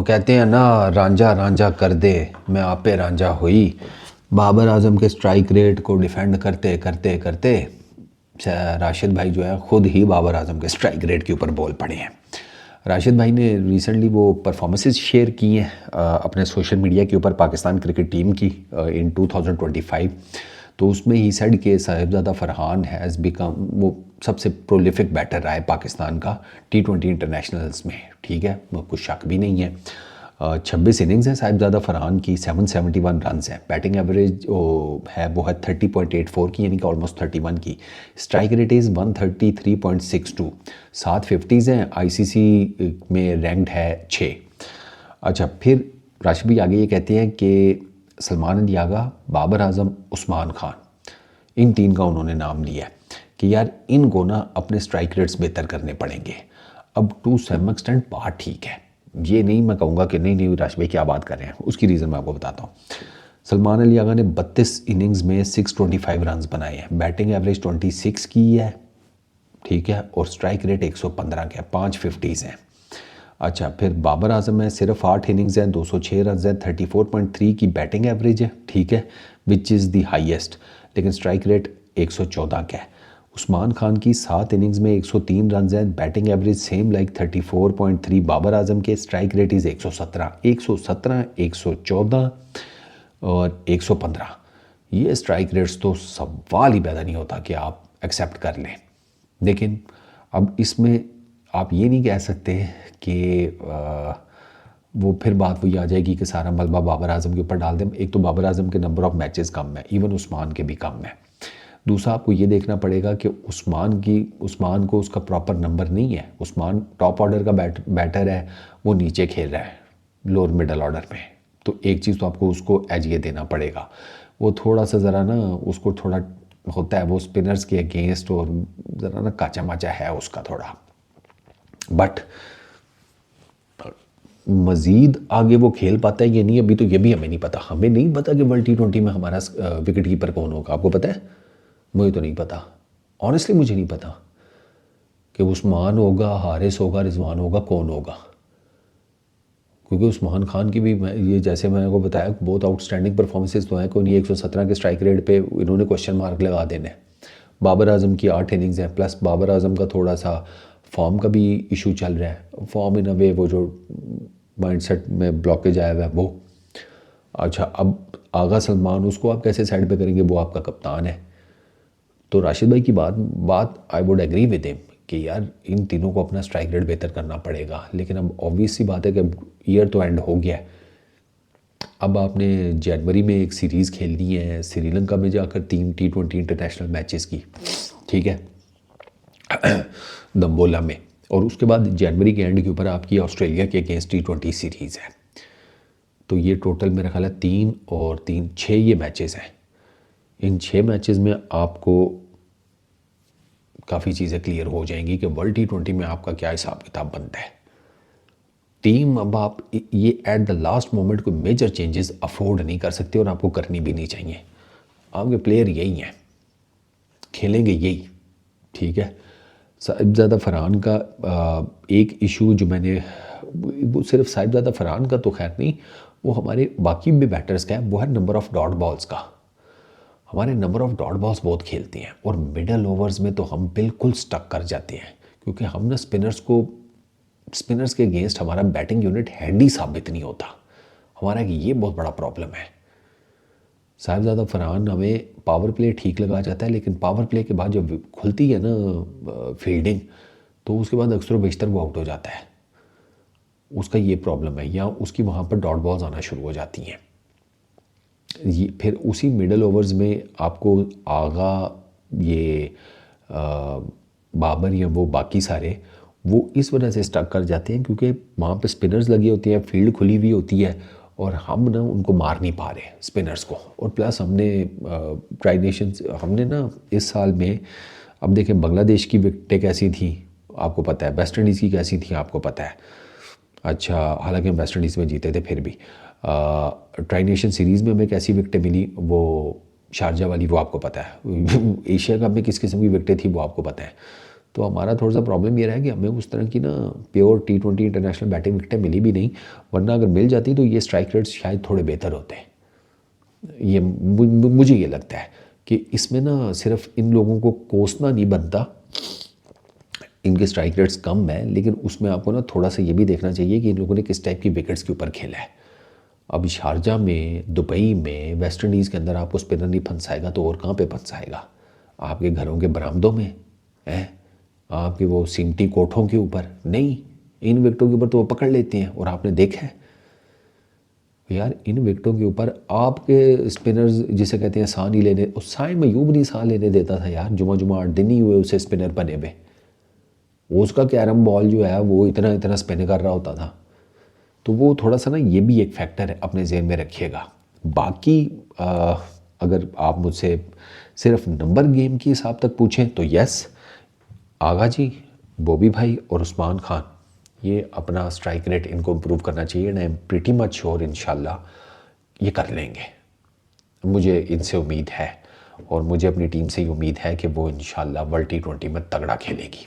वो कहते हैं ना, रांझा रांझा कर दे मैं आप पे रांझा हुई। बाबर आजम के स्ट्राइक रेट को डिफेंड करते करते करते राशिद भाई जो है ख़ुद ही बाबर आजम के स्ट्राइक रेट के ऊपर बोल पड़े हैं। राशिद भाई ने रिसेंटली वो परफॉर्मेंसेस शेयर की हैं अपने सोशल मीडिया के ऊपर पाकिस्तान क्रिकेट टीम की इन 2025। तो उसमें ही सेड के साहिबजादा फरहान हैज़ बिकम वो सबसे प्रोलिफिक बैटर रहा है पाकिस्तान का T20 इंटरनेशनल्स में। ठीक है, वो कुछ शक भी नहीं है। 26 इनिंग्स हैं साहिबजादा फरहान की, 771 रन हैं। बैटिंग एवरेज वो है 30.84 की, यानी कि ऑलमोस्ट 31 की। Strike rate is 133.62। 7 50s हैं। ICC में रैंक्ड है 6। अच्छा, फिर राशिद भाई आगे ये कहते हैं कि सलमान अली आगा, बाबर आजम, उस्मान खान, इन तीन का उन्होंने नाम लिया है कि यार इनको ना अपने स्ट्राइक रेट्स बेहतर करने पड़ेंगे। अब टू सम एक्सटेंट बात ठीक है, ये नहीं मैं कहूँगा कि नहीं नहीं राशिद भाई क्या बात कर रहे हैं, उसकी रीज़न मैं आपको बताता हूँ। सलमान अली आगा ने 32 इनिंग्स में 625 रन बनाए हैं। बैटिंग एवरेज 26 की है, ठीक है, और स्ट्राइक रेट 115 का है। 5 50s हैं। अच्छा, फिर बाबर आजम में सिर्फ 8 इनिंग्स हैं, 206 रन हैं, 34.3 की बैटिंग एवरेज है, ठीक है, विच इज़ दी हाईएस्ट, लेकिन स्ट्राइक रेट 114 का है। उस्मान खान की 7 इनिंग्स में 103 रन हैं, batting average same like 34.3 Babar Azam के, स्ट्राइक रेट इज़ 117, 114 और 115। ये स्ट्राइक रेट्स तो सवाल ही पैदा नहीं होता कि आप एक्सेप्ट कर लें। लेकिन अब इसमें आप ये नहीं कह सकते कि वो फिर बात वही आ जाएगी कि सारा मलबा बाबर आजम के ऊपर डाल दें। एक तो बाबर आजम के नंबर ऑफ़ मैचेस कम है, इवन उस्मान के भी कम है। दूसरा आपको ये देखना पड़ेगा कि उस्मान को उसका प्रॉपर नंबर नहीं है। उस्मान टॉप ऑर्डर का बैटर है, वो नीचे खेल रहा है लोअर मिडल ऑर्डर में। तो एक चीज़ तो आपको उसको एज ये देना पड़ेगा, वो थोड़ा सा ज़रा ना उसको थोड़ा होता है वो स्पिनर्स के अगेंस्ट, और ज़रा ना काचा माचा है उसका थोड़ा। बट मज़ीद आगे वो खेल पाता है या नहीं, अभी तो ये भी हमें नहीं पता। हमें नहीं पता कि वर्ल्ड T20 में हमारा विकेट कीपर कौन होगा। आपको पता है? मुझे तो नहीं पता, ऑनेस्टली मुझे नहीं पता कि उस्मान होगा, हारिस होगा, रिजवान होगा, कौन होगा। क्योंकि उस्मान खान की भी ये जैसे मैंने को बताया बहुत आउटस्टैंडिंग परफॉर्मेंसेस तो हैं, कोई नहीं 117 के स्ट्राइक रेट पे इन्होंने क्वेश्चन मार्क लगा देने हैं। बाबर आजम की 8 इनिंग्स हैं, प्लस बाबर आजम का थोड़ा सा फॉर्म का भी इशू चल रहा है। फॉर्म इन अ वे वो जो माइंडसेट में ब्लॉकेज आया हुआ है वो। अच्छा, अब आगा सलमान, उसको आप कैसे साइड पे करेंगे, वो आपका कप्तान है। तो राशिद भाई की बात I would agree with him कि यार इन तीनों को अपना स्ट्राइक रेट बेहतर करना पड़ेगा। लेकिन अब ऑब्वियस सी बात है कि ईयर तो एंड हो गया है। अब आपने जनवरी में एक सीरीज़ खेलनी है श्रीलंका में जाकर 3 T20 इंटरनेशनल मैचेस की, ठीक है, दम्बोला में। और उसके बाद जनवरी के एंड के ऊपर आपकी ऑस्ट्रेलिया के अगेंस्ट T20 सीरीज़ है। तो ये टोटल मेरा ख्याल है 3 और 3 6 ये मैचेस हैं। इन 6 मैचेस में आपको काफ़ी चीज़ें क्लियर हो जाएंगी कि वर्ल्ड T20 में आपका क्या हिसाब किताब बनता है। टीम अब आप ये एट द लास्ट मोमेंट कोई मेजर चेंजेस अफोर्ड नहीं कर सकते, और आपको करनी भी नहीं चाहिए। आपके प्लेयर यही हैं, खेलेंगे यही, ठीक है। साहिबजादा फरहान का एक इशू जो मैंने, वो सिर्फ साहिबजादा फरहान का तो खैर नहीं, वो हमारे बाकी भी बैटर्स का है, वो है नंबर ऑफ़ डॉट बॉल्स का। हमारे नंबर ऑफ़ डॉट बॉल्स बहुत खेलते हैं, और मिडल ओवर्स में तो हम बिल्कुल स्टक कर जाते हैं, क्योंकि हम ना स्पिनर्स के अगेंस्ट हमारा बैटिंग यूनिट हैंडी साबित नहीं होता। हमारा ये बहुत बड़ा प्रॉब्लम है। साहिबजादा फरहान हमें पावर प्ले ठीक लगा जाता है, लेकिन पावर प्ले के बाद जब खुलती है ना फील्डिंग, तो उसके बाद अक्सर बेशतर वो आउट हो जाता है। उसका ये प्रॉब्लम है, या उसकी वहाँ पर डॉट बॉल्स आना शुरू हो जाती हैं। ये फिर उसी मिडल ओवर्स में आपको आगा ये बाबर या वो बाकी सारे वो इस वजह से स्टक कर जाते हैं क्योंकि वहाँ पे स्पिनर्स लगी होती हैं, फील्ड खुली हुई होती है, और हम ना उनको मार नहीं पा रहे स्पिनर्स को। और प्लस हमने ट्राई नेशंस हमने ना इस साल में, अब देखें बांग्लादेश की विकेटें कैसी थी आपको पता है, वेस्ट इंडीज़ की कैसी थी आपको पता है। अच्छा, हालांकि हम वेस्ट इंडीज़ में जीते थे, फिर भी ट्राई नेशन सीरीज़ में हमें कैसी विकेटें मिली, वो शारजा वाली वो आपको पता है। एशिया कप में किस किस्म की विकेटें थी वो आपको पता है। तो हमारा थोड़ा सा प्रॉब्लम ये रहा है कि हमें उस तरह की ना प्योर T20 इंटरनेशनल बैटिंग विकटें मिली भी नहीं, वरना अगर मिल जाती तो ये स्ट्राइक रेट्स शायद थोड़े बेहतर होते हैं। ये मुझे ये लगता है कि इसमें ना सिर्फ इन लोगों को कोसना नहीं बनता, इनके स्ट्राइक रेट्स कम है, लेकिन उसमें आपको ना थोड़ा सा ये भी देखना चाहिए कि इन लोगों ने किस टाइप की विकेट्स के ऊपर खेला है। अब शारजा में, दुबई में, वेस्ट इंडीज़ के अंदर आपको स्पिनर नहीं फंसाएगा तो और कहाँ पे फंसाएगा? आपके घरों के बरामदों में है, आपके वो सीमती कोठों के ऊपर नहीं, इन विकेटों के ऊपर तो वो पकड़ लेते हैं। और आपने देखा है यार, इन विकेटों के ऊपर आपके स्पिनर्स जिसे कहते हैं साह नहीं लेने, उस साए मयूब नहीं साह लेने देता था यार, जुमा 8 दिन ही हुए उसे स्पिनर बने हुए। उसका कैरम बॉल जो है वो इतना इतना स्पिन कर रहा होता था। तो वो थोड़ा सा ना ये भी एक फैक्टर है, अपने जेहन में रखिएगा। बाकी अगर आप मुझसे सिर्फ नंबर गेम के हिसाब तक पूछें तो यस, आगा जी, बॉबी भाई और उस्मान खान, ये अपना स्ट्राइक रेट इनको इम्प्रूव करना चाहिए and I am pretty much sure इंशाल्लाह ये कर लेंगे। मुझे इनसे उम्मीद है और मुझे अपनी टीम से ही उम्मीद है कि वो इंशाल्लाह वर्ल्ड T20 में तगड़ा खेलेगी।